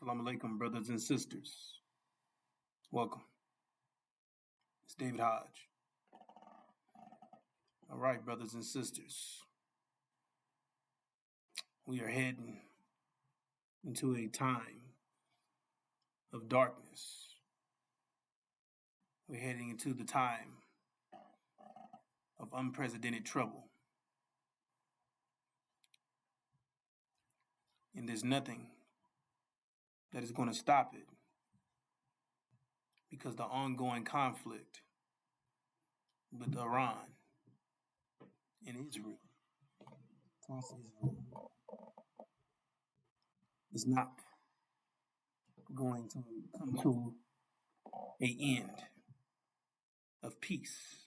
Assalamu alaikum, brothers and sisters. Welcome. It's David Hodge. All right, brothers and sisters. We are heading into a time of darkness. We're heading into the time of unprecedented trouble. And there's nothing that is going to stop it because the ongoing conflict with Iran and Israel, is not going to come to an end of peace.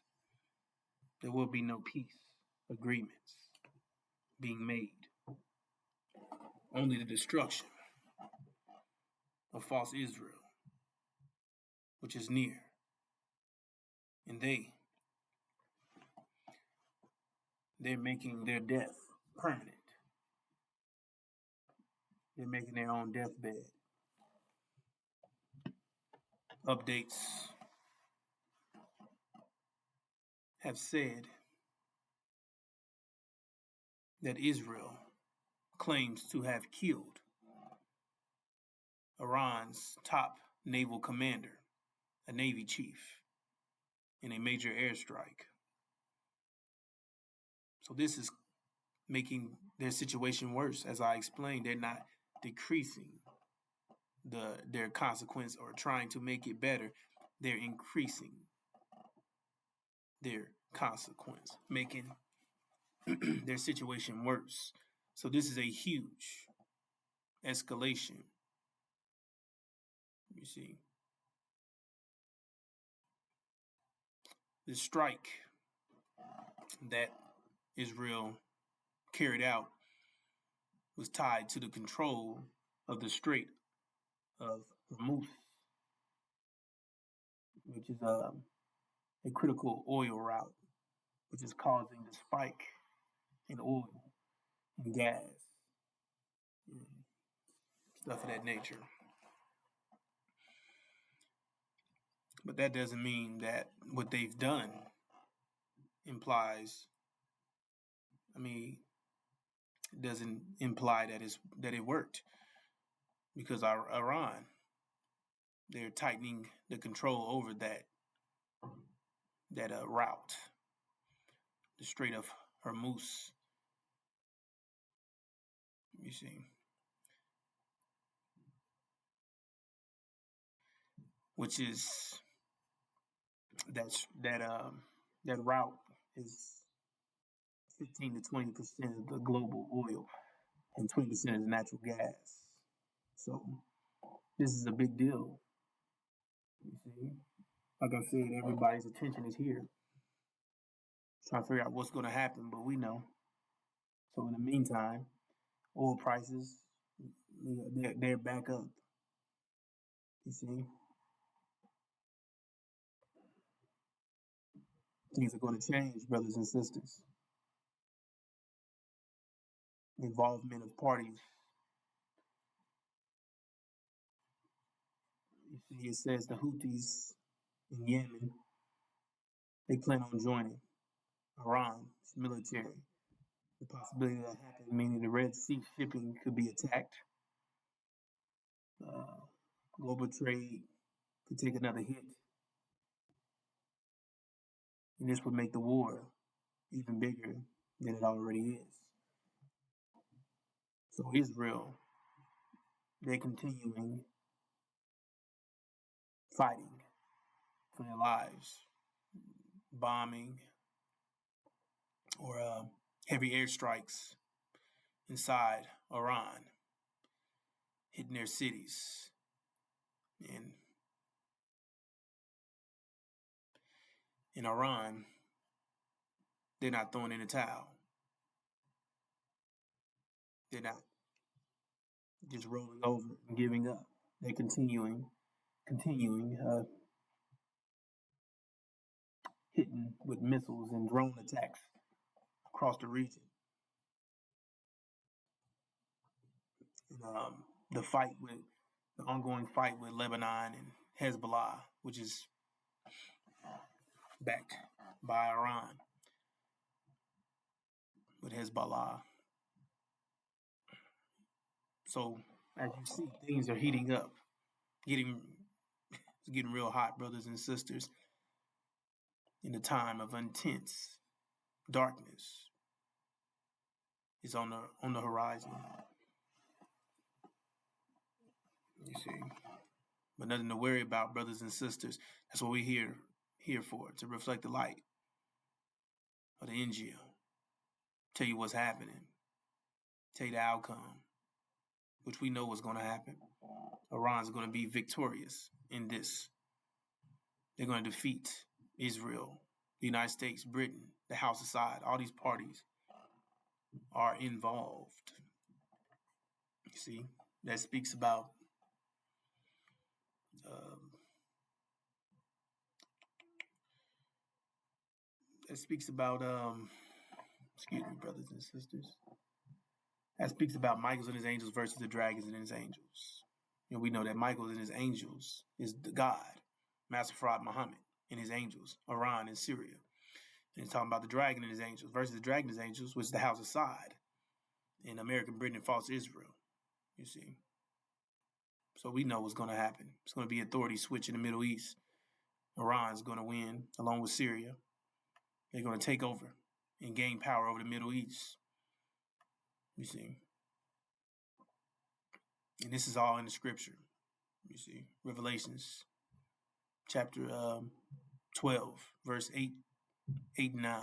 There will be no peace agreements being made. Only the destruction of false Israel, which is near. And they're making their death permanent. They're making their own deathbed. Updates have said that Israel claims to have killed Iran's top naval commander, a Navy chief, in a major airstrike. So this is making their situation worse. As I explained, they're not decreasing their consequence or trying to make it better. They're increasing their consequence, making their situation worse. So this is a huge escalation. You see, the strike that Israel carried out was tied to the control of the Strait of Hormuz, which is a critical oil route, which is causing the spike in oil and gas, stuff of that nature. But that doesn't mean that what they've done implies, it doesn't imply that it worked, because Iran, they're tightening the control over that route, the Strait of Hormuz. You see, which is that route is 15 to 20% of the global oil and 20% is natural gas. So this is a big deal. You see, like I said, everybody's attention is here, trying to figure out what's going to happen, but we know. So in the meantime, oil prices, they're back up. You see, things are going to change, brothers and sisters. Involvement of parties. You see, it says the Houthis in Yemen, they plan on joining Iran's military. The possibility of that happening, meaning the Red Sea shipping could be attacked. Global trade could take another hit. And this would make the war even bigger than it already is. So Israel, they're continuing fighting for their lives, bombing or heavy airstrikes inside Iran, hitting their cities. And in Iran, they're not throwing in the towel. They're not just rolling over and giving up. They're continuing hitting with missiles and drone attacks across the region. And, the fight with the ongoing fight with Lebanon and Hezbollah, which is backed by Iran, with Hezbollah. So as you see, things are heating up, it's getting real hot, brothers and sisters, in a time of intense darkness is on the horizon. You see, but nothing to worry about, brothers and sisters. That's what we're here for, to reflect the light of the Injil, tell you what's happening, tell you the outcome, which we know what's going to happen. Iran's going to be victorious in this. They're going to defeat Israel, the United States, Britain, the House of Saud. All these parties are involved. You see, that speaks about excuse me, brothers and sisters. That speaks about Michael and his angels versus the dragons and his angels. And we know that Michael and his angels is the God, Master Farad Muhammad and his angels, Iran and Syria. And it's talking about the dragon and his angels versus the dragon and his angels, which is the House of Saud in American Britain and false Israel. You see. So we know what's going to happen. It's going to be authority switch in the Middle East. Iran's going to win along with Syria. They're going to take over and gain power over the Middle East. You see. And this is all in the scripture. You see. Revelations chapter 12, verse 8 and 9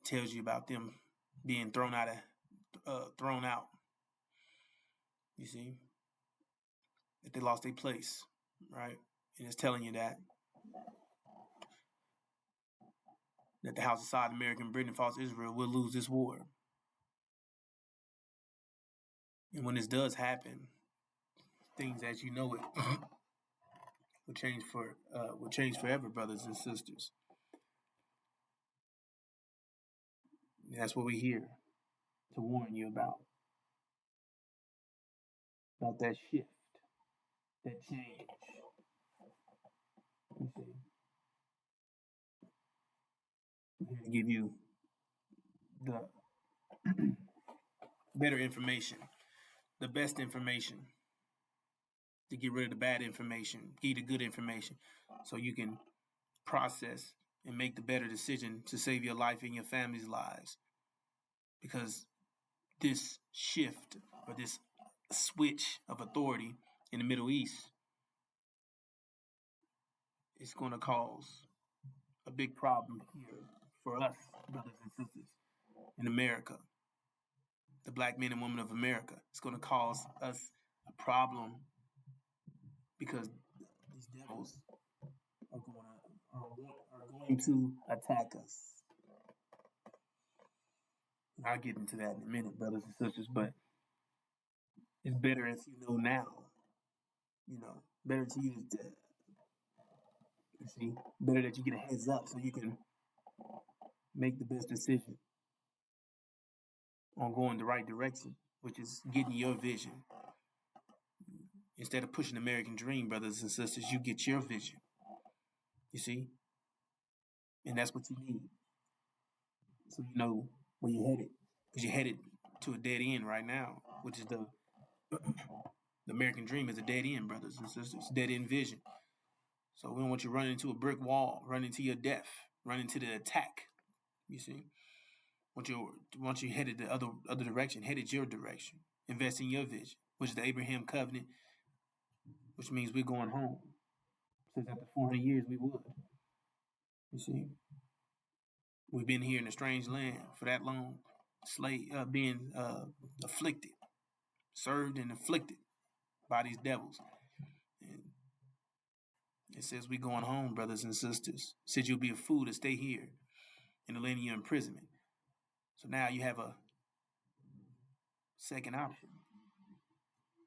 tells you about them being thrown out. You see. That they lost their place, right? And it's telling you that the House of Saud, American Britain, and false Israel will lose this war. And when this does happen, things as you know it will change forever, brothers and sisters. And that's what we're here to warn you about that shift, that change. You see, we're here to give you the better information, the best information, to get rid of the bad information, give you the good information, so you can process and make the better decision to save your life and your family's lives. Because this shift or this switch of authority in the Middle East is going to cause a big problem here for us, brothers and sisters, in America. The black men and women of America. It's going to cause us a problem because these devils are going to attack us. I'll get into that in a minute, brothers and sisters, but it's better if you know now. You know, better to use better that you get a heads up so you can make the best decision on going the right direction, which is getting your vision. Instead of pushing the American dream, brothers and sisters, you get your vision. You see? And that's what you need. So you know where you're headed. Because you're headed to a dead end right now, which is the American dream is a dead end, brothers and sisters. Dead end vision. So we don't want you running into a brick wall, running to your death, running to the attack. You see? Once you headed the other direction, headed your direction. Invest in your vision, which is the Abraham covenant, which means we're going home. Since after 400 years we would. You see? We've been here in a strange land for that long, being afflicted, served and afflicted by these devils. And it says we going home, brothers and sisters. It said you'll be a fool to stay here in the land of your imprisonment. So now you have a second option,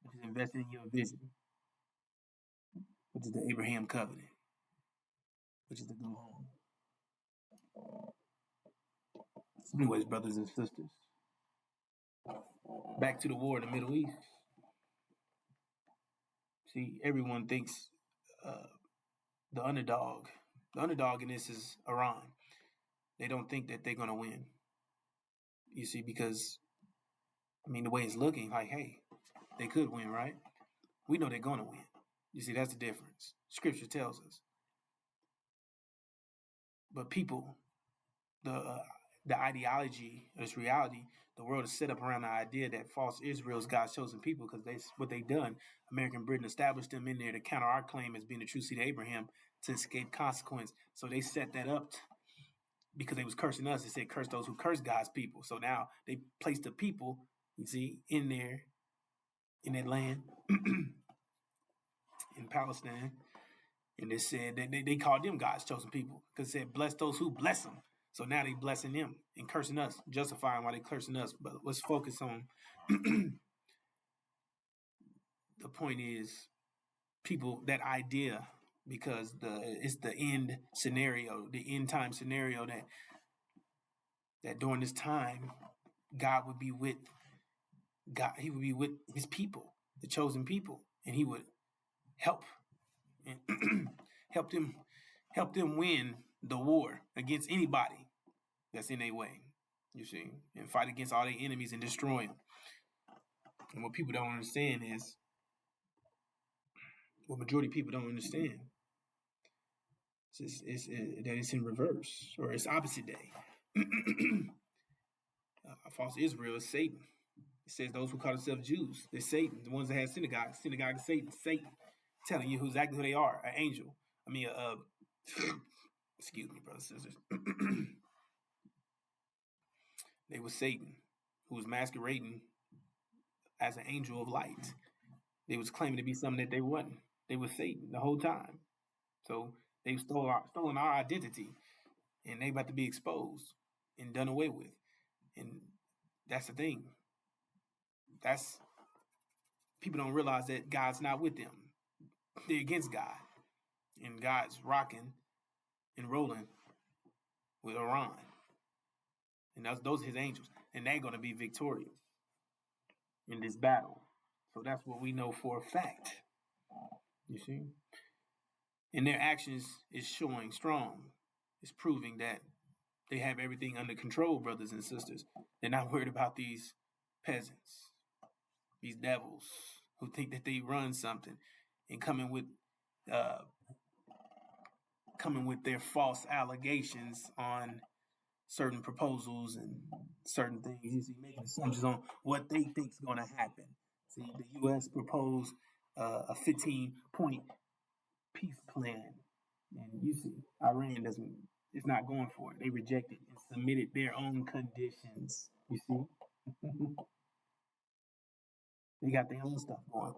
which is investing in your vision, which is the Abraham covenant, which is to go home. So anyways, brothers and sisters, back to the war in the Middle East. See, everyone thinks uh, the underdog. The underdog in this is Iran. They don't think that they're going to win. You see, because, I mean, the way it's looking, like, hey, they could win, right? We know they're going to win. You see, that's the difference. Scripture tells us. But people, the ideology, this reality, the world is set up around the idea that false Israel is God's chosen people because what they done. American Britain established them in there to counter our claim as being the true seed of Abraham to escape consequence. So they set that up because they was cursing us. They said, curse those who curse God's people. So now they placed the people, you see, in there, in that land, in Palestine. And they said that they called them God's chosen people because it said, bless those who bless them. So now they blessing them and cursing us, justifying why they cursing us. But let's focus on the point is people, that idea, because it's the end scenario, the end time scenario that during this time God would be with he would be with his people, the chosen people, and he would help and help them win the war against anybody that's in their way, you see, and fight against all their enemies and destroy them. And what people don't understand is, what majority of people don't understand is that it's in reverse, or it's opposite day. False Israel is Satan. It says those who call themselves Jews, they're Satan. The ones that have synagogue is Satan. Satan telling you exactly who they are, an angel. I mean, excuse me, brothers and sisters. They were Satan, who was masquerading as an angel of light. They was claiming to be something that they wasn't. They were Satan the whole time. So they stolen our identity, and they about to be exposed and done away with. And that's the thing. People don't realize that God's not with them. They're against God, and God's rocking and rolling with Iran, and those are his angels, and they're going to be victorious in this battle. So that's what we know for a fact. You see, and their actions is showing strong. It's proving that they have everything under control, brothers and sisters. They're not worried about these peasants, these devils who think that they run something and coming with their false allegations on certain proposals and certain things. You see, making assumptions on what they think is going to happen. See, the U.S. proposed a 15-point peace plan, and you see, Iran it's not going for it. They rejected and submitted their own conditions. You see, they got their own stuff going.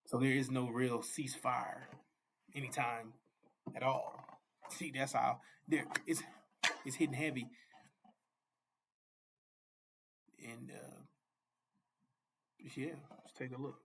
So there is no real ceasefire anytime at all. See, that's how it's hitting heavy. And yeah, let's take a look.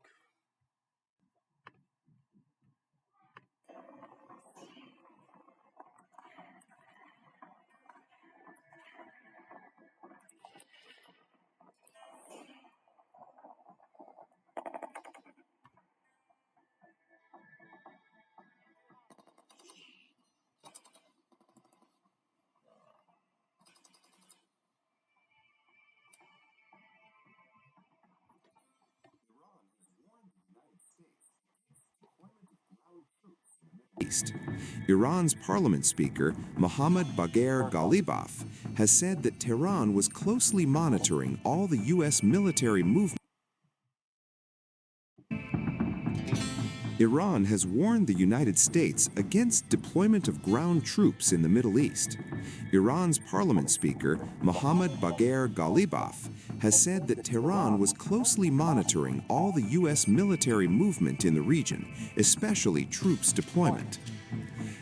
Iran's parliament speaker, Mohammad Bagher Ghalibaf, has said that Tehran was closely monitoring all the U.S. military movements. Iran has warned the United States against deployment of ground troops in the Middle East. Iran's parliament speaker, Mohammad Bagher Ghalibaf, has said that Tehran was closely monitoring all the U.S. military movement in the region, especially troops deployment.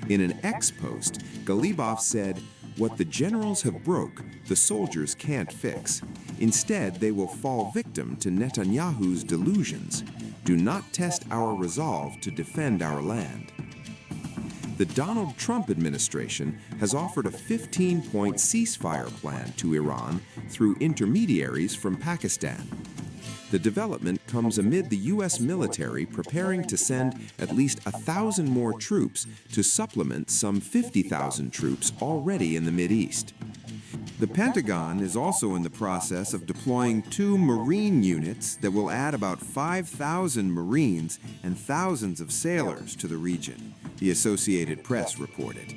In an X post, Ghalibaf said, "What the generals have broke, the soldiers can't fix. Instead, they will fall victim to Netanyahu's delusions. Do not test our resolve to defend our land." The Donald Trump administration has offered a 15-point ceasefire plan to Iran through intermediaries from Pakistan. The development comes amid the U.S. military preparing to send at least 1,000 more troops to supplement some 50,000 troops already in the Mideast. The Pentagon is also in the process of deploying 2 Marine units that will add about 5,000 Marines and thousands of sailors to the region, the Associated Press reported.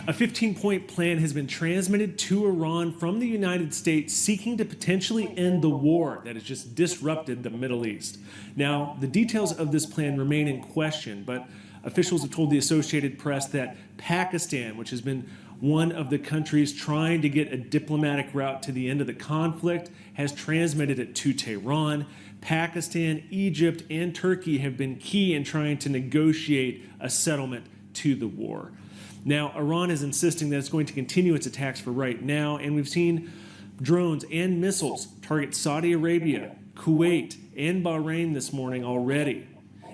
A 15-point plan has been transmitted to Iran from the United States seeking to potentially end the war that has just disrupted the Middle East. Now, the details of this plan remain in question, but officials have told the Associated Press that Pakistan, which has been one of the countries trying to get a diplomatic route to the end of the conflict, has transmitted it to Tehran. Pakistan, Egypt, and Turkey have been key in trying to negotiate a settlement to the war. Now, Iran is insisting that it's going to continue its attacks for right now, and we've seen drones and missiles target Saudi Arabia, Kuwait, and Bahrain this morning already.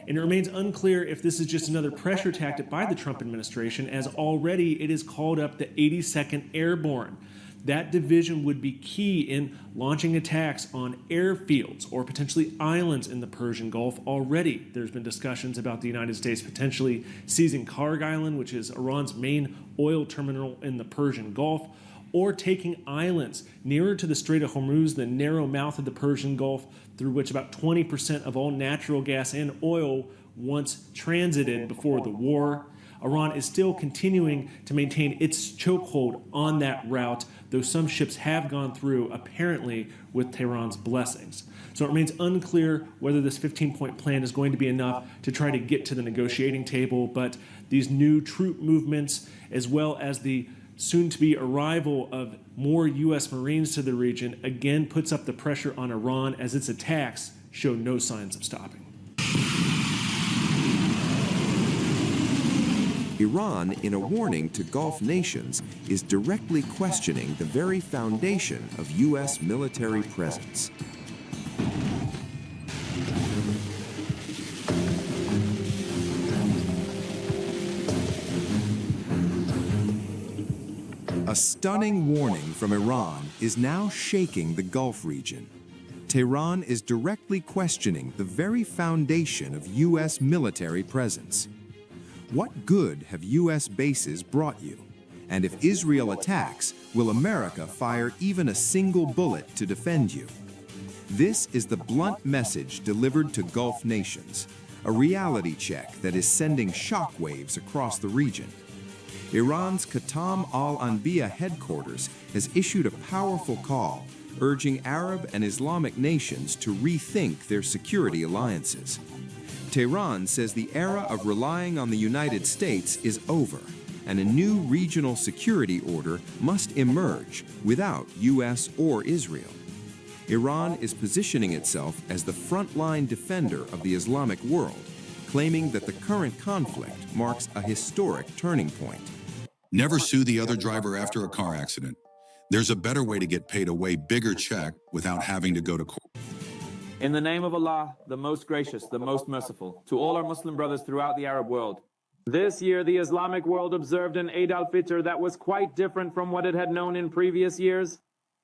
And it remains unclear if this is just another pressure tactic by the Trump administration, as already it has called up the 82nd Airborne. That division would be key in launching attacks on airfields or potentially islands in the Persian Gulf. Already, there's been discussions about the United States potentially seizing Karg Island, which is Iran's main oil terminal in the Persian Gulf, or taking islands nearer to the Strait of Hormuz, the narrow mouth of the Persian Gulf, through which about 20% of all natural gas and oil once transited before the war. Iran is still continuing to maintain its chokehold on that route, though some ships have gone through, apparently with Tehran's blessings. So it remains unclear whether this 15-point plan is going to be enough to try to get to the negotiating table, but these new troop movements, as well as the soon-to-be arrival of more U.S. Marines to the region, again puts up the pressure on Iran as its attacks show no signs of stopping. Iran, in a warning to Gulf nations, is directly questioning the very foundation of U.S. military presence. A stunning warning from Iran is now shaking the Gulf region. Tehran is directly questioning the very foundation of U.S. military presence. What good have U.S. bases brought you? And if Israel attacks, will America fire even a single bullet to defend you? This is the blunt message delivered to Gulf nations, a reality check that is sending shockwaves across the region. Iran's Khatam al-Anbiya headquarters has issued a powerful call, urging Arab and Islamic nations to rethink their security alliances. Tehran says the era of relying on the United States is over, and a new regional security order must emerge without U.S. or Israel. Iran is positioning itself as the frontline defender of the Islamic world, claiming that the current conflict marks a historic turning point. Never sue the other driver after a car accident. There's a better way to get paid a way bigger check without having to go to court. In the name of Allah, the most gracious, the most merciful, to all our Muslim brothers throughout the Arab world. This year, the Islamic world observed an Eid al-Fitr that was quite different from what it had known in previous years.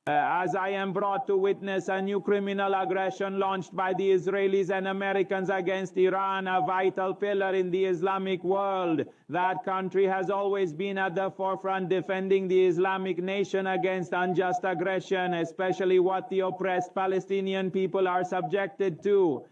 As I am brought to witness a new criminal aggression launched by the Israelis and Americans against Iran, a vital pillar in the Islamic world. That country has always been at the forefront defending the Islamic nation against unjust aggression, especially what the oppressed Palestinian people are subjected to.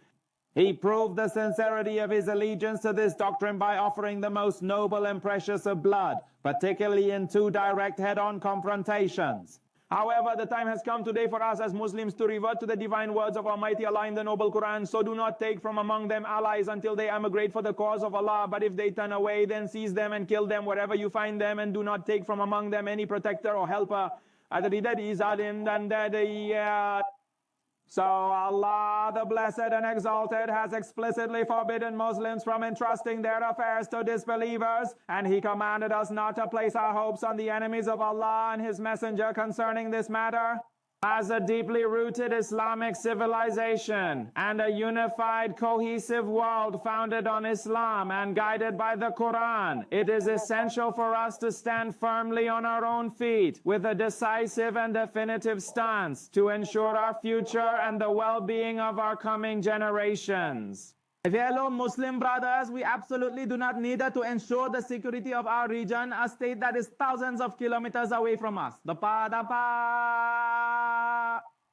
He proved the sincerity of his allegiance to this doctrine by offering the most noble and precious of blood, particularly in 2 direct head-on confrontations. However, the time has come today for us as Muslims to revert to the divine words of Almighty Allah in the Noble Quran. So do not take from among them allies until they emigrate for the cause of Allah. But if they turn away, then seize them and kill them wherever you find them. And do not take from among them any protector or helper. So Allah, the Blessed and Exalted, has explicitly forbidden Muslims from entrusting their affairs to disbelievers, and He commanded us not to place our hopes on the enemies of Allah and His Messenger concerning this matter. as a deeply rooted Islamic civilization and a unified, cohesive world founded on Islam and guided by the Quran, it is essential for us to stand firmly on our own feet with a decisive and definitive stance to ensure our future and the well-being of our coming generations. Fellow Muslim brothers, we absolutely do not need to ensure the security of our region, a state that is thousands of kilometers away from us.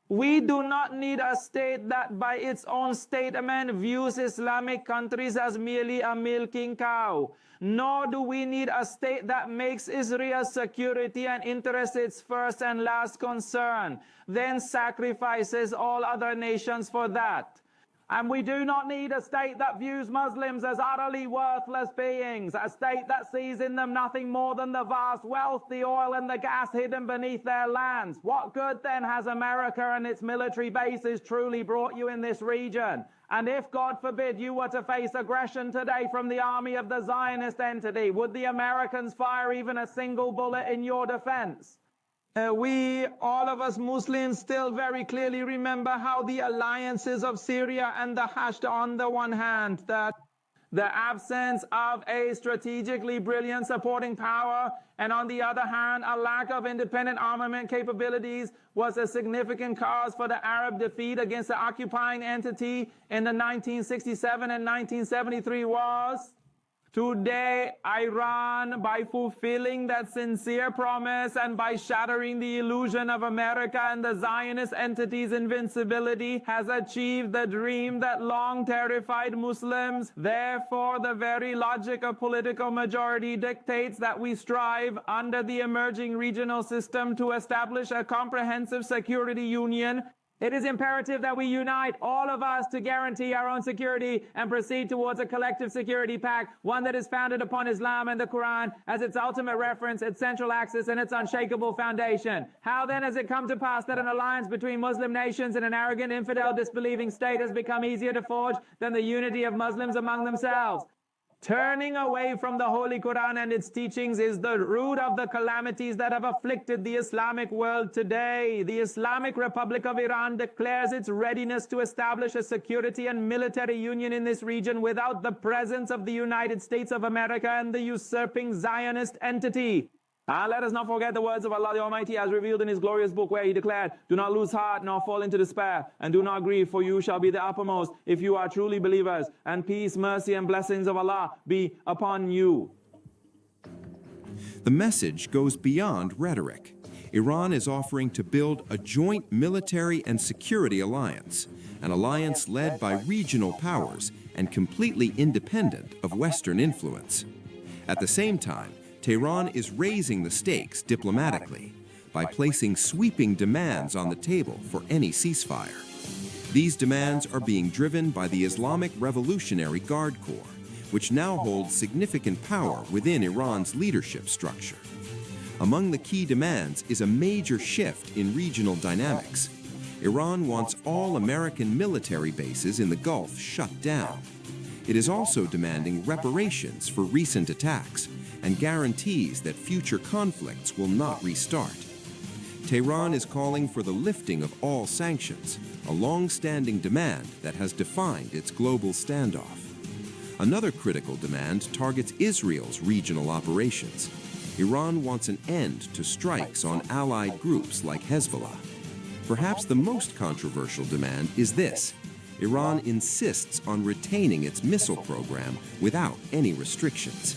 We do not need a state that by its own statement views Islamic countries as merely a milking cow. Nor do we need a state that makes Israel's security and interests its first and last concern, then sacrifices all other nations for that. And we do not need a state that views Muslims as utterly worthless beings, a state that sees in them nothing more than the vast wealth, the oil and the gas hidden beneath their lands. What good then has America and its military bases truly brought you in this region? And if, God forbid, you were to face aggression today from the army of the Zionist entity, would the Americans fire even a single bullet in your defense? We, all of us Muslims, still very clearly remember how the alliances of Syria and the Hashd on the one hand, that the absence of a strategically brilliant supporting power, and on the other hand, a lack of independent armament capabilities was a significant cause for the Arab defeat against the occupying entity in the 1967 and 1973 wars. Today, Iran, by fulfilling that sincere promise and by shattering the illusion of America and the Zionist entity's invincibility, has achieved the dream that long terrified Muslims. Therefore, the very logic of political majority dictates that we strive under the emerging regional system to establish a comprehensive security union. It is imperative that we unite, all of us, to guarantee our own security and proceed towards a collective security pact, one that is founded upon Islam and the Quran as its ultimate reference, its central axis, and its unshakable foundation. How then has it come to pass that an alliance between Muslim nations and an arrogant, infidel, disbelieving state has become easier to forge than the unity of Muslims among themselves? Turning away from the Holy Quran and its teachings is the root of the calamities that have afflicted the Islamic world today. The Islamic Republic of Iran declares its readiness to establish a security and military union in this region without the presence of the United States of America and the usurping Zionist entity. And let us not forget the words of Allah the Almighty as revealed in His glorious book, where He declared, "Do not lose heart nor fall into despair, and do not grieve, for you shall be the uppermost if you are truly believers, and peace, mercy, and blessings of Allah be upon you." The message goes beyond rhetoric. Iran is offering to build a joint military and security alliance, an alliance led by regional powers and completely independent of Western influence. At the same time, Tehran is raising the stakes diplomatically by placing sweeping demands on the table for any ceasefire. These demands are being driven by the Islamic Revolutionary Guard Corps, which now holds significant power within Iran's leadership structure. Among the key demands is a major shift in regional dynamics. Iran wants all American military bases in the Gulf shut down. It is also demanding reparations for recent attacks and guarantees that future conflicts will not restart. Tehran is calling for the lifting of all sanctions, a long-standing demand that has defined its global standoff. Another critical demand targets Israel's regional operations. Iran wants an end to strikes on allied groups like Hezbollah. Perhaps the most controversial demand is this: Iran insists on retaining its missile program without any restrictions.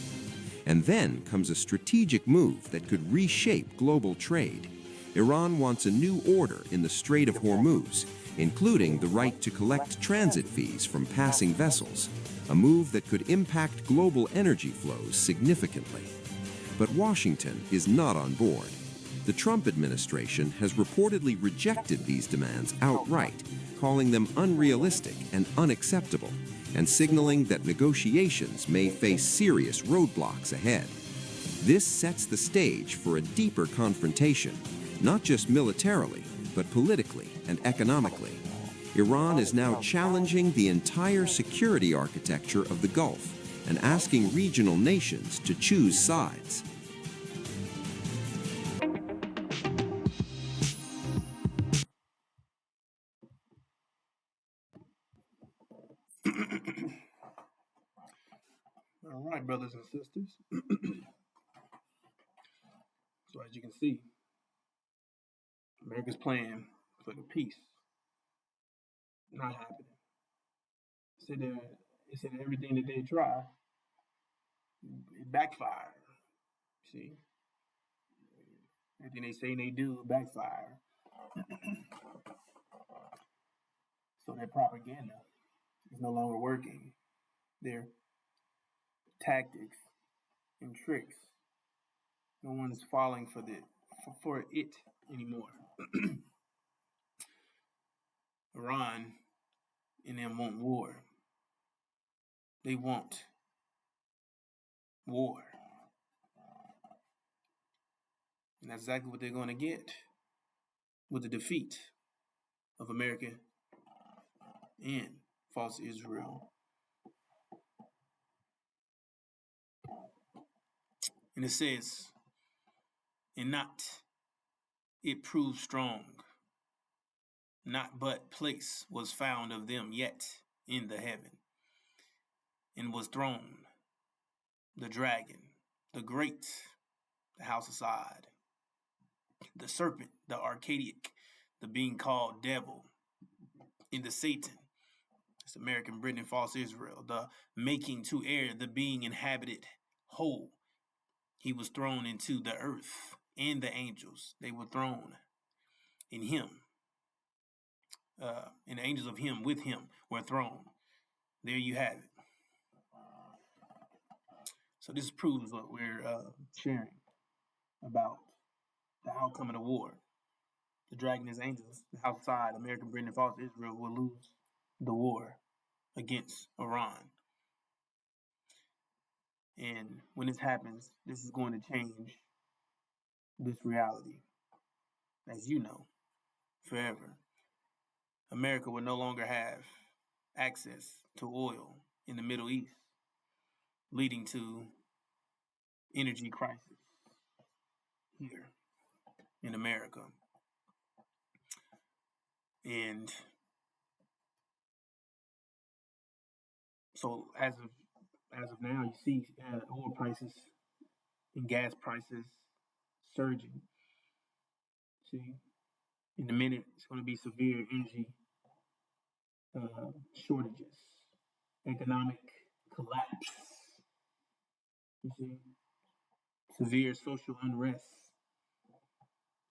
And then comes a strategic move that could reshape global trade. Iran wants a new order in the Strait of Hormuz, including the right to collect transit fees from passing vessels, a move that could impact global energy flows significantly. But Washington is not on board. The Trump administration has reportedly rejected these demands outright, calling them unrealistic and unacceptable, and signaling that negotiations may face serious roadblocks ahead. This sets the stage for a deeper confrontation, not just militarily, but politically and economically. Iran is now challenging the entire security architecture of the Gulf and asking regional nations to choose sides. All right, brothers and sisters. So as you can see, America's plan for the peace not happening. It said everything that they try, it backfire. See, everything they say and they do backfire. So their propaganda is no longer working. Their tactics and tricks, no one's falling for it anymore. Iran and them want war. They want war. And that's exactly what they're going to get with the defeat of America and false Israel. And it says, and not it proved strong, not but place was found of them yet in the heaven, and was thrown the dragon, the great, the house aside, the serpent, the archaic, the being called devil, and the Satan, it's American Britain and false Israel, the making to air, the being inhabited whole. He was thrown into the earth, and the angels, they were thrown in him. And the angels of him with him were thrown. There you have it. So this proves what we're sharing about the outcome of the war. The dragon is angels, the house side, American Britain and false Israel will lose the war against Iran. And when this happens, this is going to change this reality, as you know, forever. America will no longer have access to oil in the Middle East, leading to energy crisis here in America. And so as of now, you see oil prices and gas prices surging. See, in a minute, it's going to be severe energy shortages, economic collapse. You see, severe social unrest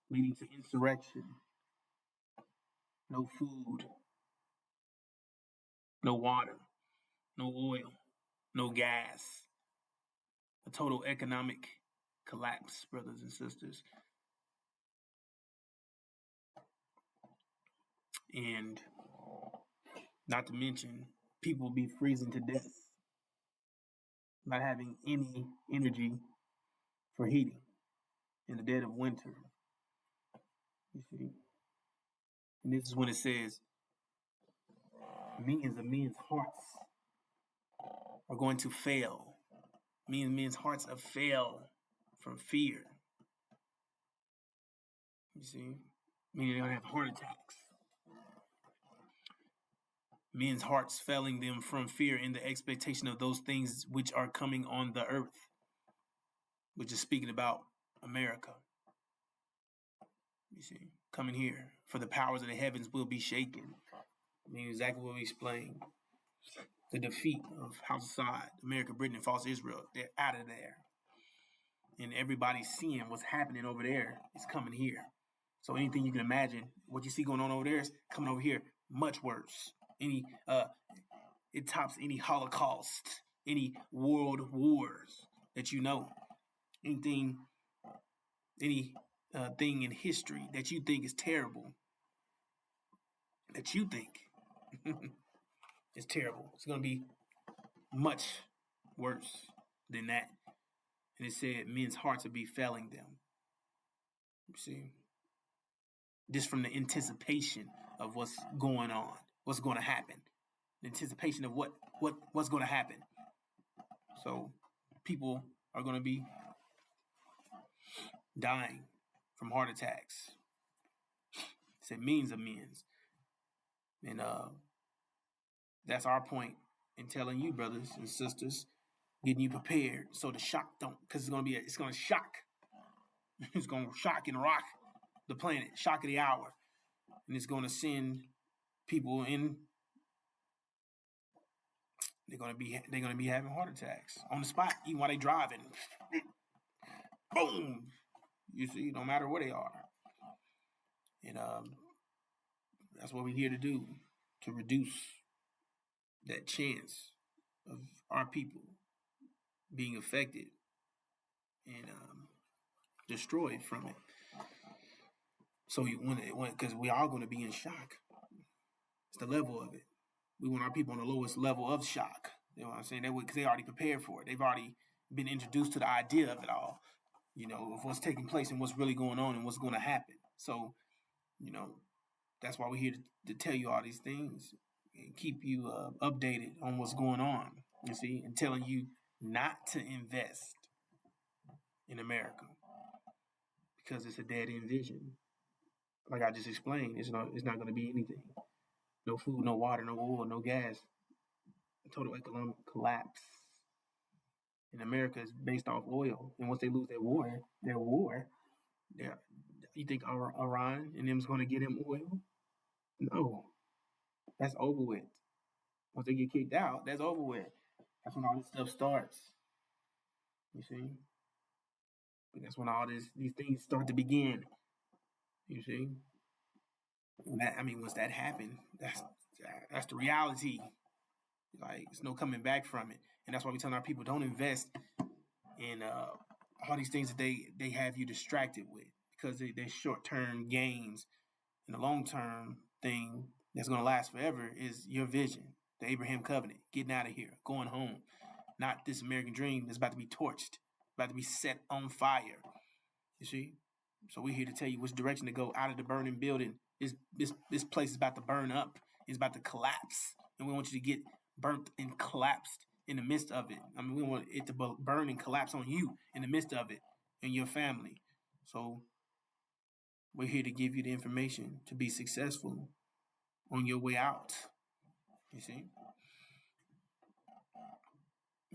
leading to insurrection. No food, no water, no oil, no gas. A total economic collapse, brothers and sisters. And not to mention, people will be freezing to death, not having any energy for heating in the dead of winter. You see? And this is when it says, millions of men's hearts are going to fail. Men's hearts have failed from fear. You see? Meaning they're going to have heart attacks. Men's hearts failing them from fear in the expectation of those things which are coming on the earth, which is speaking about America. You see, coming here, for the powers of the heavens will be shaken. I mean, exactly what we explained. The defeat of House Assad, America, Britain, and false Israel, they're out of there. And everybody's seeing what's happening over there is coming here. So anything you can imagine, what you see going on over there is coming over here much worse. It tops any Holocaust, any world wars that you know. Anything thing in history that you think is terrible, that you think is terrible, it's going to be much worse than that. And it said men's hearts will be failing them. You see, just from the anticipation of what's going on, what's going to happen, the anticipation of what's going to happen. So people are going to be dying from heart attacks. It said millions of men's. And that's our point in telling you, brothers and sisters, getting you prepared so the shock don't, because it's gonna shock. It's gonna shock and rock the planet, shock of the hour, and it's gonna send people in. They're gonna be having heart attacks on the spot, even while they driving. Boom. You see, no matter where they are, and that's what we're here to do, to reduce that chance of our people being affected and destroyed from it. So because we are going to be in shock. It's the level of it. We want our people on the lowest level of shock. You know what I'm saying? Because they already prepared for it. They've already been introduced to the idea of it all. You know, of what's taking place and what's really going on and what's going to happen. So, you know, that's why we're here to tell you all these things and keep you updated on what's going on, you see, and telling you not to invest in America because it's a dead-end vision. Like I just explained, it's not going to be anything. No food, no water, no oil, no gas. Total economic collapse. And America is based off oil. And once they lose their war, you think Iran and them's going to get them oil? No. That's over with. Once they get kicked out, that's over with. That's when all this stuff starts. You see? And that's when all these things start to begin. You see? Once that happened, that's the reality. Like, there's no coming back from it. And that's why we tell our people, don't invest in all these things that they have you distracted with, because they're short-term gains. And the long-term thing that's going to last forever is your vision, the Abraham covenant, getting out of here, going home. Not this American dream that's about to be torched, about to be set on fire. You see? So we're here to tell you which direction to go out of the burning building. This place is about to burn up. It's about to collapse. And we want you to get burnt and collapsed in the midst of it. We want it to burn and collapse on you in the midst of it and your family. So we're here to give you the information to be successful on your way out. You see?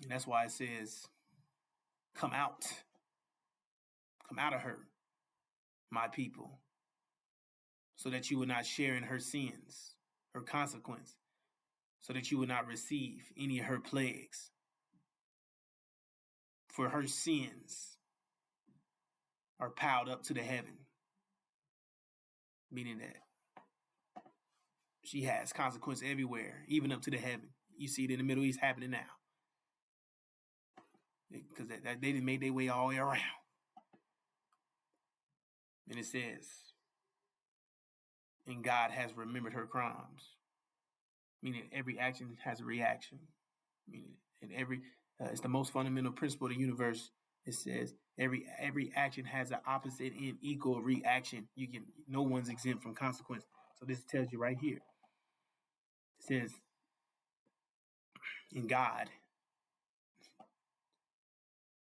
And that's why it says, come out. Come out of her, my people, so that you will not share in her sins, her consequence, so that you will not receive any of her plagues. For her sins are piled up to the heaven, meaning that she has consequence everywhere, even up to the heaven. You see it in the Middle East happening now, because they didn't make their way all the way around. And it says, and God has remembered her crimes, meaning every action has a reaction. Meaning, it's the most fundamental principle of the universe. It says every action has an opposite and equal reaction. No one's exempt from consequence. So this tells you right here. It says, and God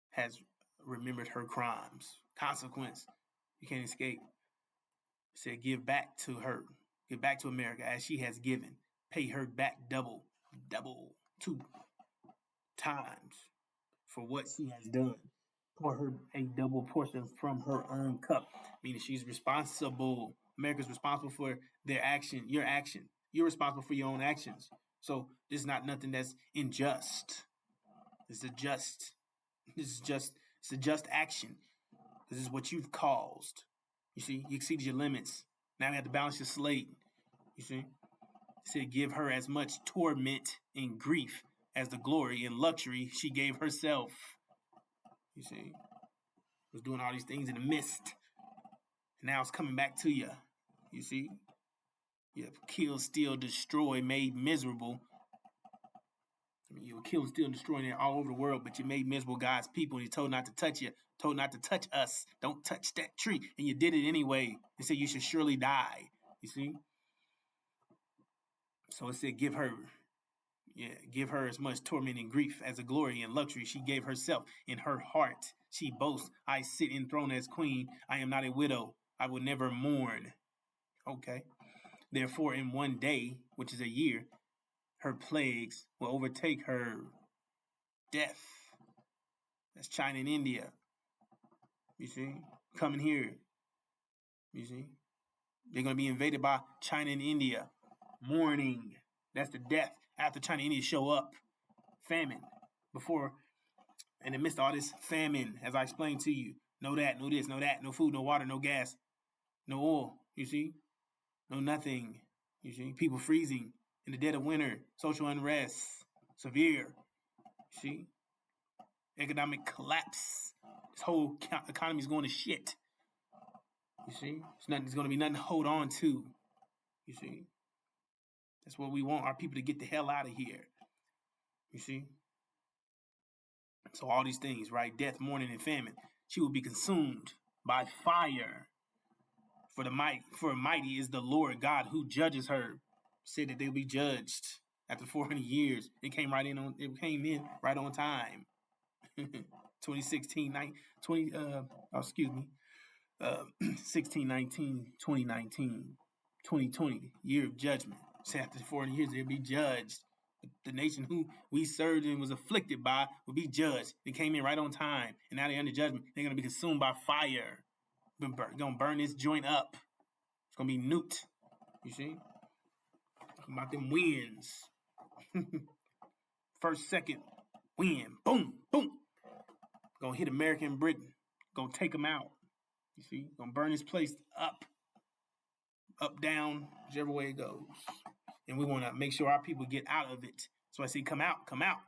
has remembered her crimes. Consequence. You can't escape. It said, give back to her. Give back to America as she has given. Pay her back double, 2 times for what she has done. Pour her a double portion from her own cup. Meaning she's responsible. America's responsible for their action, your action. You're responsible for your own actions. So this is not nothing that's unjust. It's a just action. This is what you've caused. You see, you exceeded your limits. Now we have to balance your slate. You see? It said, give her as much torment and grief as the glory and luxury she gave herself. You see? Was doing all these things in the mist. Now it's coming back to you. You see? You have killed, steal, destroy, made miserable. You were killed, steal, and destroying it all over the world, but you made miserable God's people, and he told not to touch you, told not to touch us. Don't touch that tree. And you did it anyway. He said you should surely die. You see? So it said, give her as much torment and grief as the glory and luxury she gave herself. In her heart she boasts, I sit enthroned as queen. I am not a widow. I will never mourn. Okay. Therefore, in one day, which is a year, her plagues will overtake her. death. That's China and India. You see? Coming here. You see? They're going to be invaded by China and India. Mourning. That's the death after China and India show up. Famine. Before, in the midst of all this famine, as I explained to you. No that, no this, no that, no food, no water, no gas, no oil. You see? No nothing. You see? People freezing in the dead of winter. Social unrest. Severe. You see? Economic collapse. This whole economy is going to shit. You see? There's going to be nothing to hold on to. You see? That's what we want our people to get the hell out of here. You see? So all these things, right? Death, mourning, and famine. She will be consumed by fire. For mighty is the Lord God who judges her. Said that they'll be judged after 400 years. It came in right on time. 2016, 16, 19, 2019, 2020, year of judgment. So after 400 years, they'll be judged. The nation who we served and was afflicted by will be judged. They came in right on time, and now they're under judgment. They're going to be consumed by fire. They're going to burn this joint up. It's going to be nuked. You see? Talking about them winds. First, second, wind. Boom, boom. Going to hit America and Britain. Going to take them out. You see? Going to burn this place up. Up, down, whichever way it goes. And we want to make sure our people get out of it. So I say, come out, come out.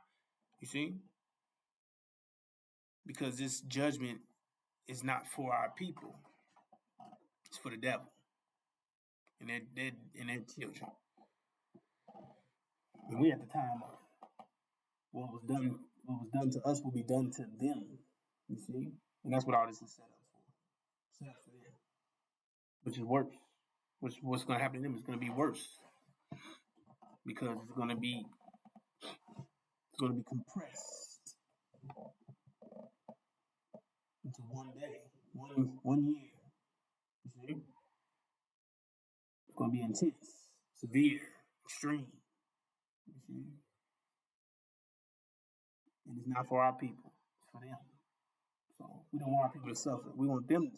You see? Because this judgment is not for our people. It's for the devil and their children. And we at the time of what was done to us will be done to them. You see? And that's what all this is set up for. Set up for them. Which is worse. What's going to happen to them is going to be worse. Because it's going to be compressed into one day, one year. You see? It's going to be intense, severe, extreme. You see? And it's not for our people. It's for them. So we don't want our people to suffer. We want them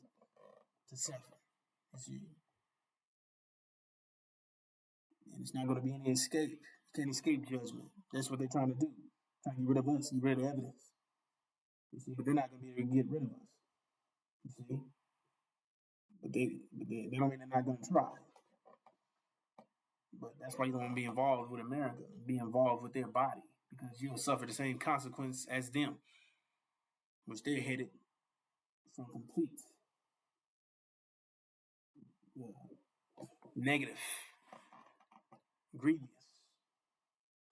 to suffer. You see? And it's not going to be any escape. You can't escape judgment. That's what they're trying to do. Trying to get rid of us, get rid of evidence. You see, but they're not going to be able to get rid of us. You see? But they don't mean they're not going to try. But that's why you don't want to be involved with America. Be involved with their body. Because you'll suffer the same consequence as them. Which they're headed for complete negative, grievous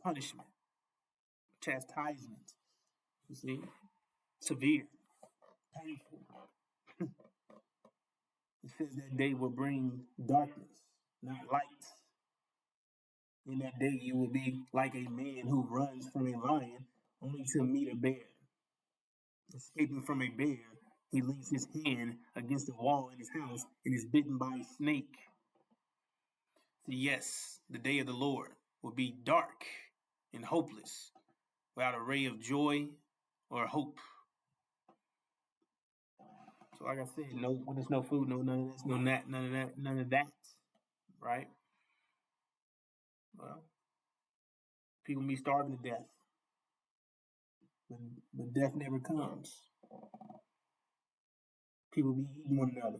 punishment, chastisement. You see? Severe, painful. It says that day will bring darkness, not light. In that day you will be like a man who runs from a lion only to meet a bear. Escaping from a bear, he leans his hand against the wall in his house and is bitten by a snake. So yes, the day of the Lord will be dark and hopeless, without a ray of joy or hope. So like I said, when there's no food, no none of this, none of that, right? Well, people be starving to death. But death never comes. People be eating one another.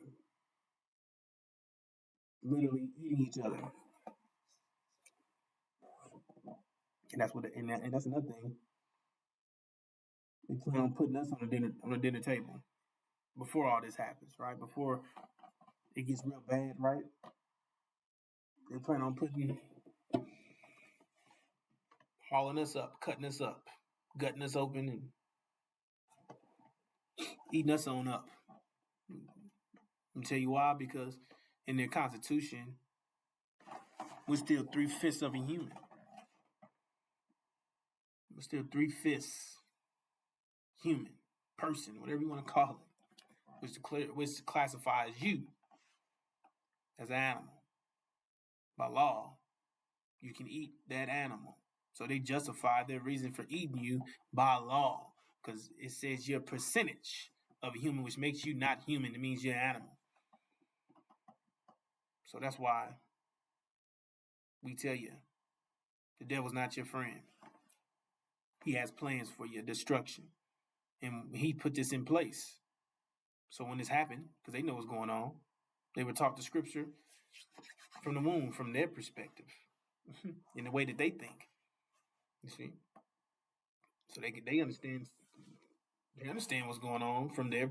Literally eating each other. And that's and that's another thing. They plan on putting us on the dinner table before all this happens, right? Before it gets real bad, right? They plan on hauling us up, cutting us up, gutting us open, and eating us on up. I'll tell you why, because in their Constitution, we're still 3/5 of a human. We're still 3/5 human, person, whatever you want to call it, which classifies you as an animal. By law, you can eat that animal. So they justify their reason for eating you by law, because it says your percentage of a human, which makes you not human. It means you're an animal. So that's why we tell you, the devil's not your friend. He has plans for your destruction. And he put this in place. So when this happened, because they know what's going on, they were taught the scripture from the womb, from their perspective, in the way that they think. You see? So they understand what's going on from their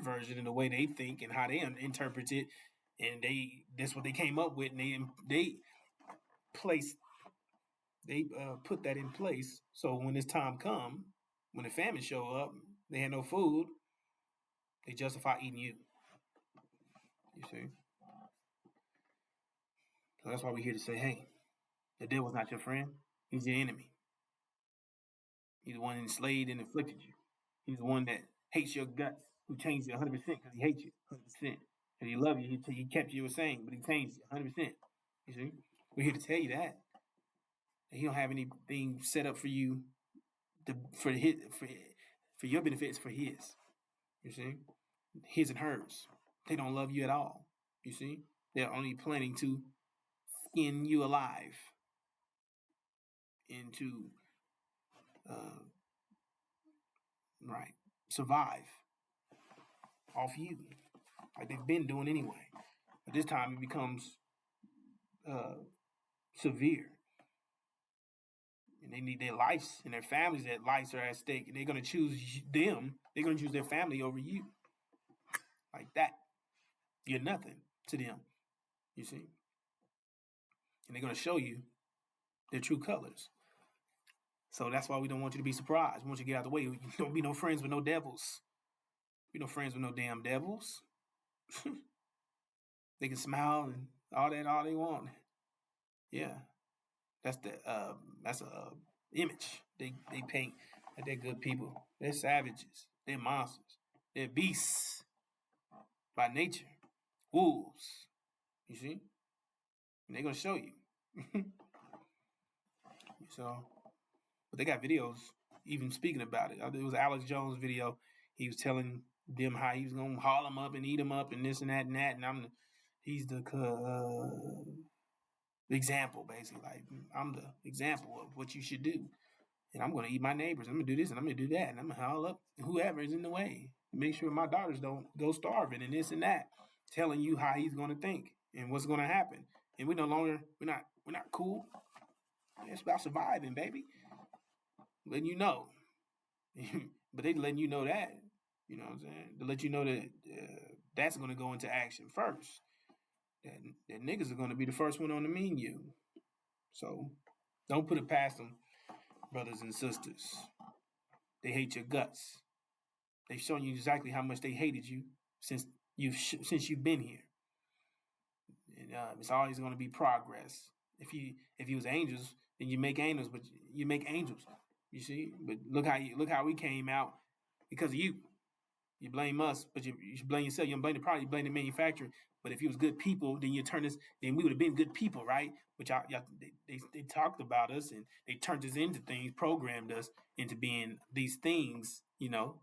version and the way they think and how they interpret it, and that's what they came up with, and they put that in place. So when this time come, when the famine show up, they had no food. They justify eating you. You see? So that's why we're here to say, hey, the devil's not your friend. He's your enemy. He's the one that enslaved and afflicted you. He's the one that hates your guts, who changed you 100% because he hates you 100%. And he loved you, he kept you the same, but he changed you 100%. You see? We're here to tell you that he don't have anything set up for you for your benefit. It's for his. You see? His and hers. They don't love you at all. You see? They're only planning to skin you alive and to survive off you, like they've been doing anyway. But this time it becomes severe, and they need their lives and their families. Their lives are at stake, and they're going to choose them. They're going to choose their family over you, like that. You're nothing to them, you see. And they're going to show you their true colors. So that's why we don't want you to be surprised. We want you to get out of the way. You don't be no friends with no devils. Be no friends with no damn devils. They can smile and all they want. Yeah, that's a image they paint that they're good people. They're savages. They're monsters. They're beasts by nature. Wolves. You see? And they're gonna show you. So, but they got videos even speaking about it. It was Alex Jones video. He was telling them how he was gonna haul them up and eat them up and this and that and that. And he's the example, basically. Like, I'm the example of what you should do. And I'm gonna eat my neighbors. I'm gonna do this and I'm gonna do that. And I'm gonna haul up whoever is in the way. Make sure my daughters don't go starving and this and that. Telling you how he's gonna think and what's gonna happen. And we're not cool. It's about surviving, baby. Letting you know. But they letting you know that. You know what I'm saying? To let you know that that's going to go into action first. That niggas are going to be the first one on the menu. So don't put it past them, brothers and sisters. They hate your guts. They've shown you exactly how much they hated you since you've been here. And it's always going to be progress. If you was angels, then you make angels, but you make angels. You see, but look how we came out because of you. You blame us, but you blame yourself. You don't blame the product. You blame the manufacturer. But if you was good people, then then we would have been good people, right? Which they talked about us and they turned us into things, programmed us into being these things. You know,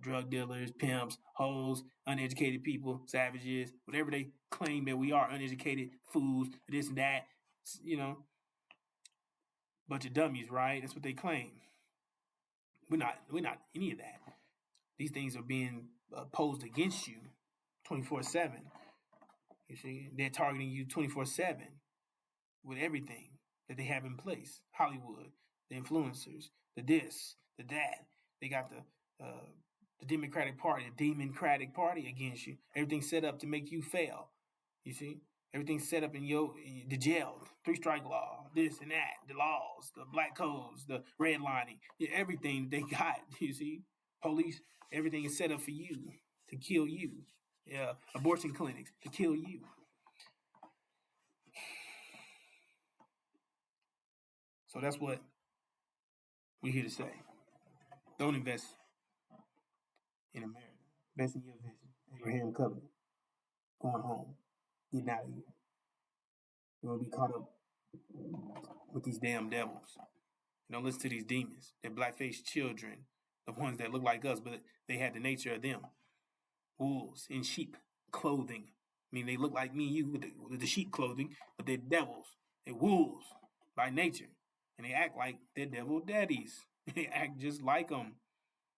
drug dealers, pimps, hoes, uneducated people, savages, whatever they claim that we are, uneducated fools, this and that. You know, bunch of dummies, right? That's what they claim. We're not any of that. These things are being posed against you 24/7. You see, they're targeting you 24/7 with everything that they have in place. Hollywood, the influencers, the this, the that. They got the Democratic Party against you. Everything's set up to make you fail. You see, everything's set up in the jail, 3-strike law, this and that, the laws, the black codes, the redlining, everything they got. You see, police, everything is set up for you to kill you. Yeah, abortion clinics to kill you. So that's what we're here to say. Don't invest in America. Invest in your vision. Abraham Covenant. Going home. Getting out of here. You want to be caught up with these damn devils. Don't listen to these demons. They're black-faced children, the ones that look like us, but they had the nature of them. Wolves in sheep clothing. I mean, they look like me and you with the sheep clothing, but they're devils. They're wolves by nature. And they act like they're devil daddies. They act just like them.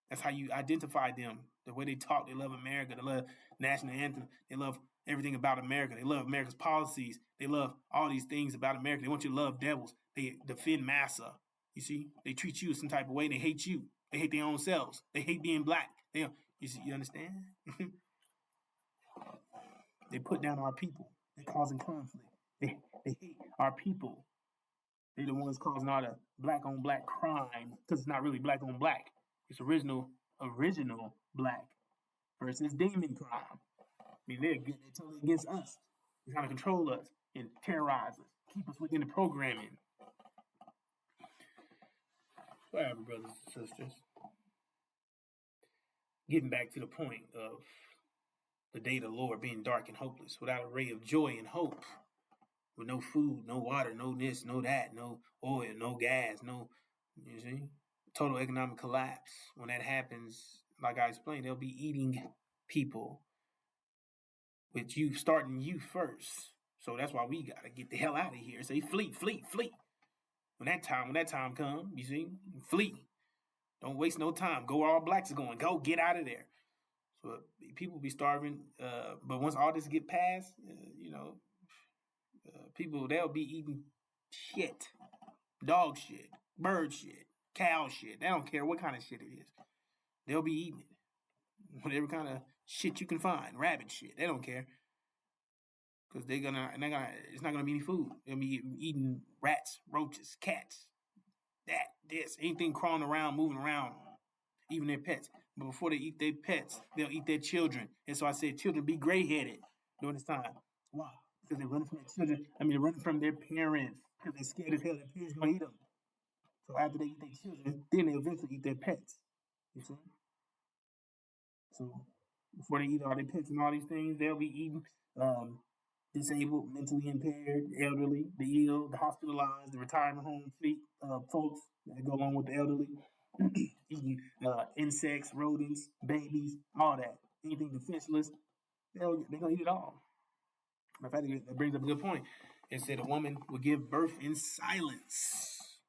That's how you identify them. The way they talk, they love America. They love national anthem. They love everything about America. They love America's policies. They love all these things about America. They want you to love devils. They defend massa. You see, they treat you some type of way. And they hate you. They hate their own selves. They hate being black. You see, you understand? They put down our people. They're causing conflict. They hate our people. They're the ones causing all the black on black crime because it's not really black on black. It's original black versus demon crime. I mean, they're totally against us. They're trying to control us and terrorize us, keep us within the programming. Whatever, brothers and sisters. Getting back to the point of the day of the Lord being dark and hopeless, without a ray of joy and hope, with no food, no water, no this, no that, no oil, no gas, no, you see, total economic collapse. When that happens, like I explained, they'll be eating people with you, starting you first. So that's why we got to get the hell out of here. Say, flee, flee, flee. When that time comes, you see, flee. Don't waste no time. Go where all blacks are going. Go, get out of there. So people be starving. But once all this get past, people, they'll be eating shit. Dog shit. Bird shit. Cow shit. They don't care what kind of shit it is. They'll be eating it. Whatever kind of shit you can find. Rabbit shit. They don't care. Because it's not gonna be any food. They'll be eating rats, roaches, cats, this, anything crawling around, moving around, even their pets. But before they eat their pets, they'll eat their children. And so I said, children, be gray-headed during this time. Why? Because they're running from their children. They're running from their parents because they're scared as hell their parents gonna eat them. So after they eat their children, then they eventually eat their pets. You see? So before they eat all their pets and all these things, they'll be eating disabled, mentally impaired, elderly, the ill, the hospitalized, the retirement home folks that go along with the elderly, eating insects, rodents, babies, all that. Anything defenseless, they're going to eat it all. In fact, that brings up a good point. It said a woman would give birth in silence.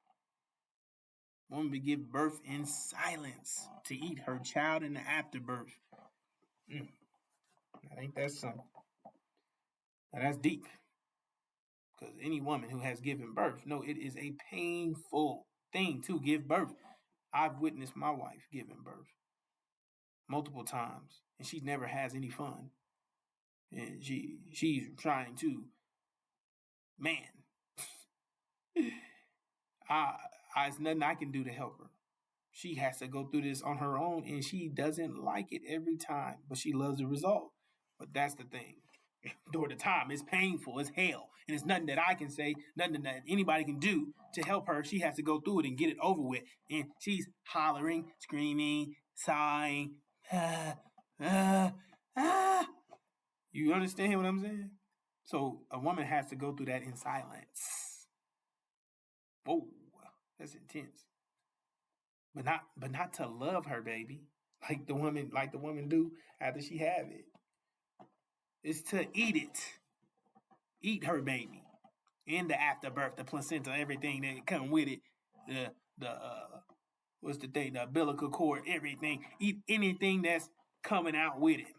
A woman would give birth in silence to eat her child in the afterbirth. I think that's something. Now that's deep, because any woman who has given birth, no, it is a painful thing to give birth. I've witnessed my wife giving birth multiple times, and she never has any fun. And she's trying to, man, there's nothing I can do to help her. She has to go through this on her own, and she doesn't like it every time, but she loves the result. But that's the thing. During the time, it's painful as hell, and it's nothing that I can say, nothing that anybody can do to help her. She has to go through it and get it over with, and she's hollering, screaming, sighing. You understand what I'm saying? So a woman has to go through that in silence. Whoa, that's intense. But not to love her baby like the woman do after she have it. Is to eat it. Eat her baby. In the afterbirth, the placenta, everything that come with it. The umbilical cord, everything. Eat anything that's coming out with it.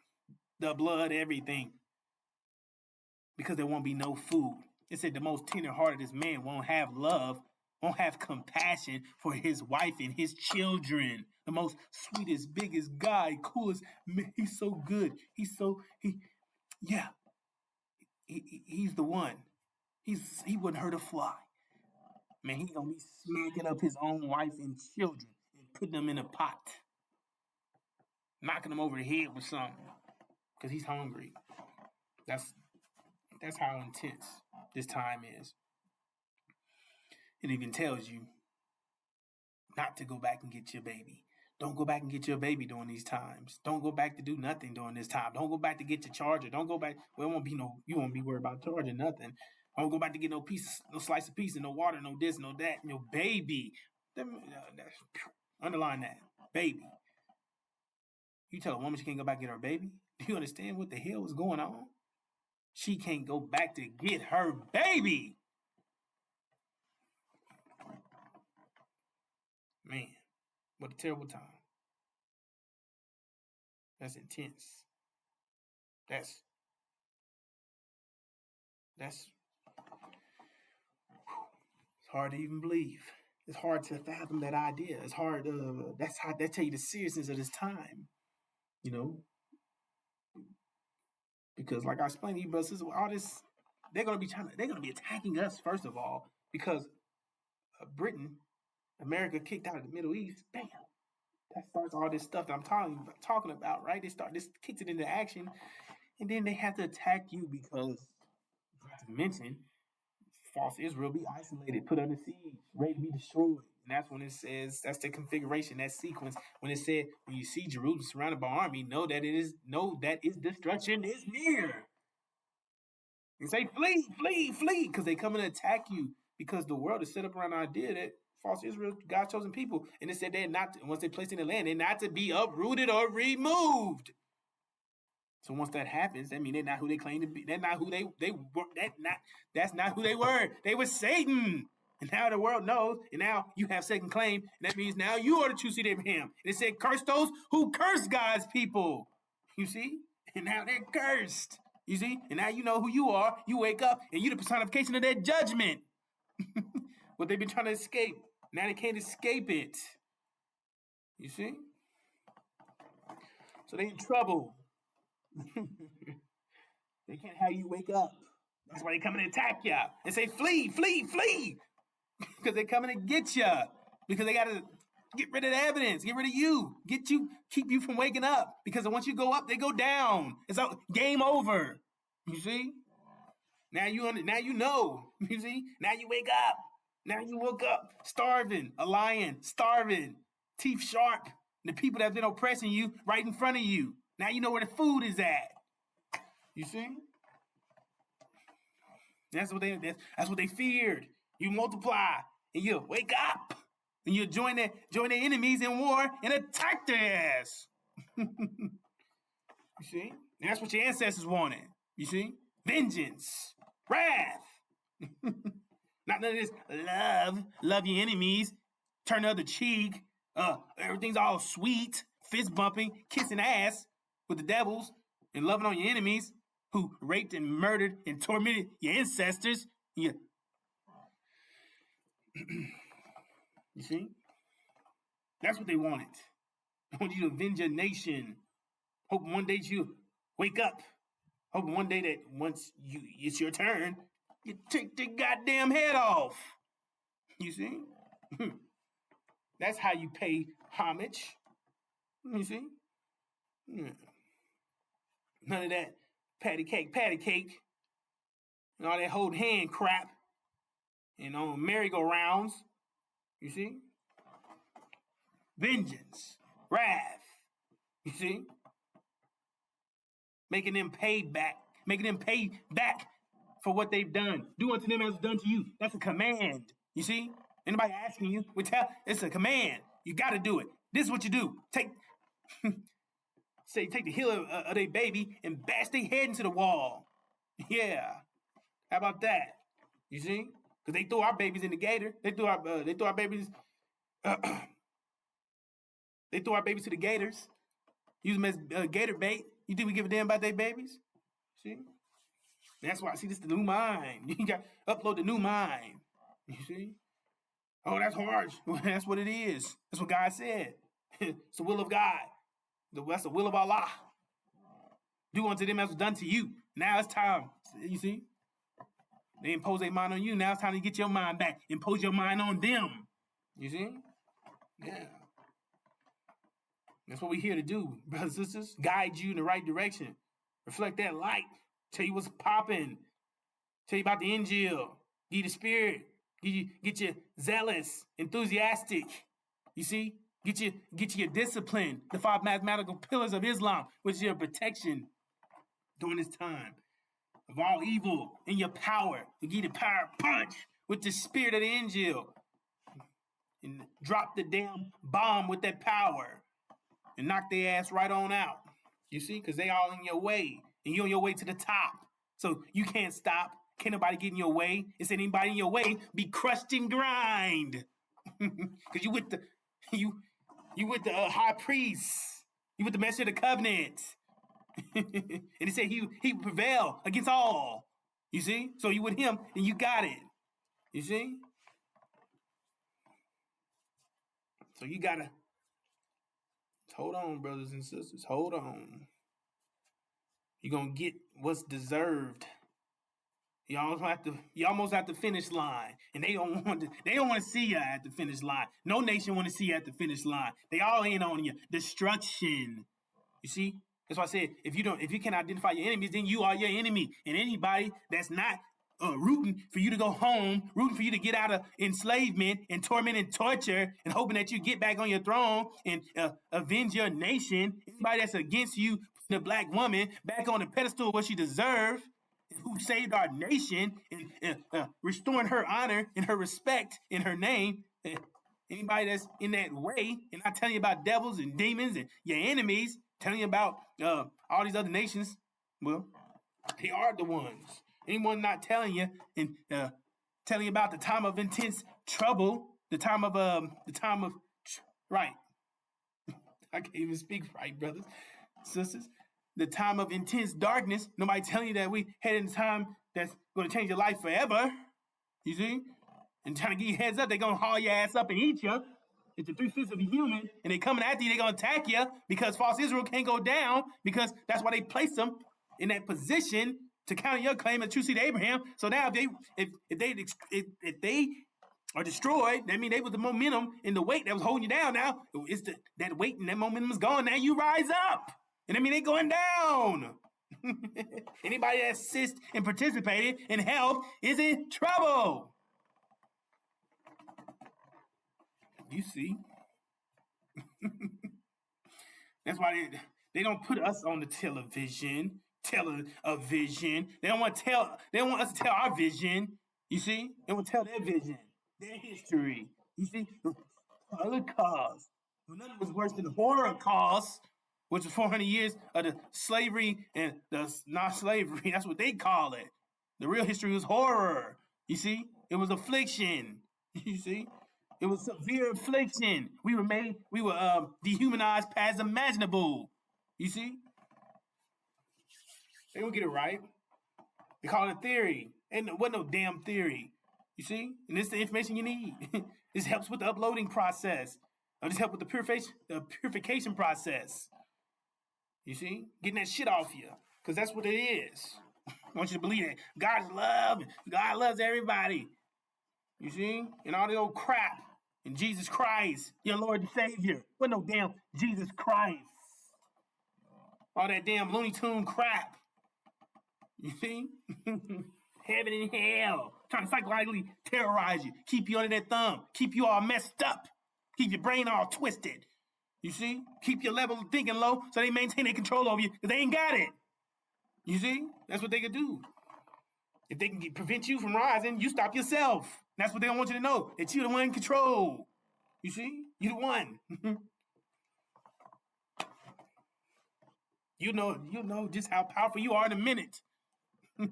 The blood, everything. Because there won't be no food. It said the most tender-hearted man won't have love, won't have compassion for his wife and his children. The most sweetest, biggest guy, coolest man. He's so good. He's the one. He wouldn't hurt a fly. Man, he's gonna be smacking up his own wife and children and putting them in a pot, knocking them over the head with something, because he's hungry. That's how intense this time is. It even tells you not to go back and get your baby. Don't go back and get your baby during these times. Don't go back to do nothing during this time. Don't go back to get your charger. Don't go back. Well, you won't be worried about charging nothing. I don't go back to get no piece, no slice of pizza, no water, no this, no that, no baby. Underline that, baby. You tell a woman she can't go back and get her baby? Do you understand what the hell is going on? She can't go back to get her baby. Man, what a terrible time. That's intense. That's it's hard to even believe. It's hard to fathom that idea. It's hard. That tell you the seriousness of this time. You know, because like I explained to you, brothers, all this, they're gonna be attacking us first of all because Britain, America kicked out of the Middle East. Bam, that starts all this stuff that I'm talking about, right? This kicks it into action, and then they have to attack you because, not to mention, false Israel be isolated, put under siege, ready to be destroyed. And that's when it says, that's the configuration, that sequence. When it said, when you see Jerusalem surrounded by army, know that its destruction is near. And say, flee, flee, flee, because they come and attack you. Because the world is set up around the idea that false Israel, God's chosen people. And it said they're not, once they're placed in the land, they're not to be uprooted or removed. So once that happens, that means they're not who they claim to be. They're not who they were. That's not who they were. They were Satan. And now the world knows, and now you have second claim, and that means now you are the true seed of Abraham. And it said, curse those who curse God's people. You see? And now they're cursed. You see? And now you know who you are. You wake up, and you're the personification of their judgment. What they've been trying to escape. Now they can't escape it. You see? So they're in trouble. They can't have you wake up. That's why they come and attack you and say, flee, flee, flee. Because they're coming to get you. Because they got to get rid of the evidence, get rid of you, keep you from waking up. Because once you go up, they go down. It's a game over. You see? Now you know. You see? Now you wake up. Now you woke up starving, a lion, starving, teeth sharp. The people that have been oppressing you right in front of you. Now you know where the food is at. You see? That's what they feared. You multiply and you wake up and you join their enemies in war and attack their ass. You see? And that's what your ancestors wanted. You see? Vengeance, wrath. Not none of this love your enemies, turn the other cheek. Everything's all sweet, fist bumping, kissing ass with the devils and loving on your enemies who raped and murdered and tormented your ancestors. You see? That's what they wanted. I want you to avenge your nation. Hoping one day you wake up. Hoping one day that once it's your turn, you take the goddamn head off. You see? That's how you pay homage. You see? Yeah. None of that patty cake, and all that hold hand crap, and on merry-go-rounds. You see? Vengeance, wrath. You see? Making them pay back for what they've done. Do unto them as done to you. That's a command. You see? Anybody asking you, it's a command. You got to do it. This is what you do. Take the heel of their baby and bash their head into the wall. Yeah. How about that? You see? Because they threw our babies in the gator. They threw our babies. They threw our babies to the gators. Use them as gator bait. You think we give a damn about their babies? See? That's why. See, this is the new mind. You got to upload the new mind. You see? Oh, that's harsh. Well, that's what it is. That's what God said. It's the will of God. That's the will of Allah. Do unto them as was done to you. Now it's time. You see? They impose their mind on you. Now it's time to get your mind back. Impose your mind on them. You see? Yeah. That's what we're here to do, brothers and sisters. Guide you in the right direction. Reflect that light. Tell you what's popping. Tell you about the Injil. Give you the Spirit. Get you zealous, enthusiastic. You see? Get you your discipline. The 5 mathematical pillars of Islam, which is your protection during this time. of all evil in your power, to give you the power punch with the spirit of the angel, and drop the damn bomb with that power and knock their ass right on out. You see, because they all in your way, and you're on your way to the top. So you can't stop. Can't nobody get in your way. If anybody in your way, be crushed and grind. Because you with the high priest. You with the master of the covenant. And he said he would prevail against all. You see? So you with him, and you got it. You see? So you gotta hold on, brothers and sisters. Hold on. You're gonna get what's deserved. You almost at the finish line, and they don't want to see you at the finish line. No nation want to see you at the finish line. They all in on you. Destruction. You see? That's why I said if you can identify your enemies, then you are your enemy. And anybody that's not rooting for you to go home, rooting for you to get out of enslavement and torment and torture, and hoping that you get back on your throne and avenge your nation. Anybody that's against you, the black woman back on the pedestal of what she deserves, who saved our nation and restoring her honor and her respect in her name. Anybody that's in that way, and I'm telling you about devils and demons and your enemies, telling you about all these other nations, well, they are the ones. Anyone not telling you and telling you about the time of intense trouble, the time of right. I can't even speak right, brothers, sisters. The time of intense darkness. Nobody telling you that we head in time that's going to change your life forever. You see? And trying to give you heads up, they're going to haul your ass up and eat you. It's the 3/5 of a human, and they coming after you, they're going to attack you because false Israel can't go down, because that's why they placed them in that position to counter your claim as true seed of Abraham. So now if they are destroyed, that means they was the momentum and the weight that was holding you down. Now it's that weight and that momentum is gone. Now you rise up. And I mean, they going down. Anybody that assists and participated and helped is in trouble. You see? That's why they don't put us on the television. They don't want us to tell our vision. You see? They want to tell their vision, their history. You see? Holocaust. None of it was worse than the Holocaust, which was 400 years of the slavery and the not slavery. That's what they call it. The real history was horror. You see? It was affliction. You see? It was severe affliction. We were dehumanized past imaginable. You see? They don't get it right. They call it a theory. And it wasn't no damn theory. You see? And this is the information you need. This helps with the uploading process. This helps with the purification process. You see? Getting that shit off you. Because that's what it is. I want you to believe that. God is love. God loves everybody. You see? And all the old crap. And Jesus Christ, your Lord and Savior. What no damn Jesus Christ. All that damn Looney Tune crap. You see? Heaven and hell. Trying to psychologically terrorize you. Keep you under their thumb. Keep you all messed up. Keep your brain all twisted. You see? Keep your level of thinking low so they maintain their control over you because they ain't got it. You see? That's what they can do. If they can prevent you from rising, you stop yourself. That's what they don't want you to know, that you're the one in control. You see? You're the one. You'll know just how powerful you are in a minute. And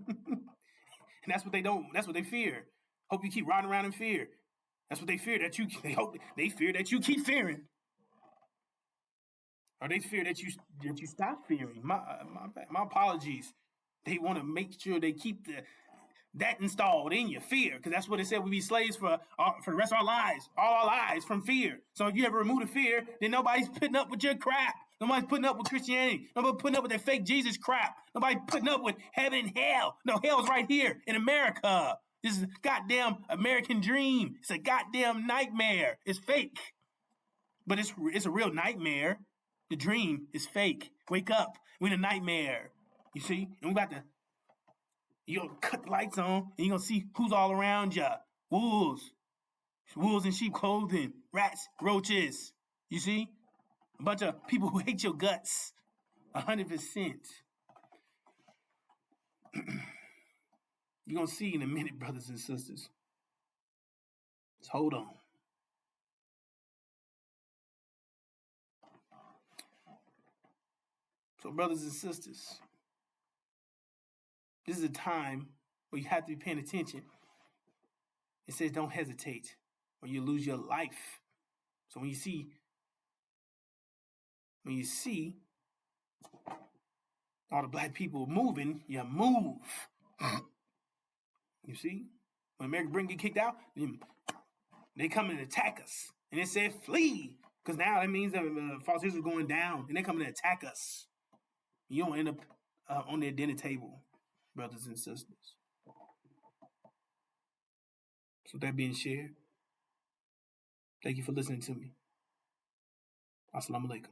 that's what they fear. Hope you keep riding around in fear. That's what they fear, they fear that you keep fearing. Or they fear that you stop fearing. My apologies. They want to make sure they keep that installed in you, fear, because that's what it said. We be slaves for the rest of our lives, all our lives, from fear. So if you ever remove the fear, then nobody's putting up with your crap. Nobody's putting up with Christianity. Nobody's putting up with that fake Jesus crap. Nobody's putting up with heaven and hell. No, hell's right here in America. This is a goddamn American dream. It's a goddamn nightmare. It's fake, but it's a real nightmare. The dream is fake. Wake up. We're in a nightmare. You see? And you're going to cut the lights on, and you're going to see who's all around you. Wolves in sheep clothing, rats, roaches. You see? A bunch of people who hate your guts. 100%. You're going to see in a minute, brothers and sisters. Just hold on. So, brothers and sisters, this is a time where you have to be paying attention. It says don't hesitate or you lose your life. So when you see all the black people moving, you move. You see? When American Britain get kicked out, they come and attack us. And it said flee. Because now that means that false history is going down. And they come and attack us. You don't end up on their dinner table, brothers and sisters. So that being shared, thank you for listening to me. Assalamu alaikum.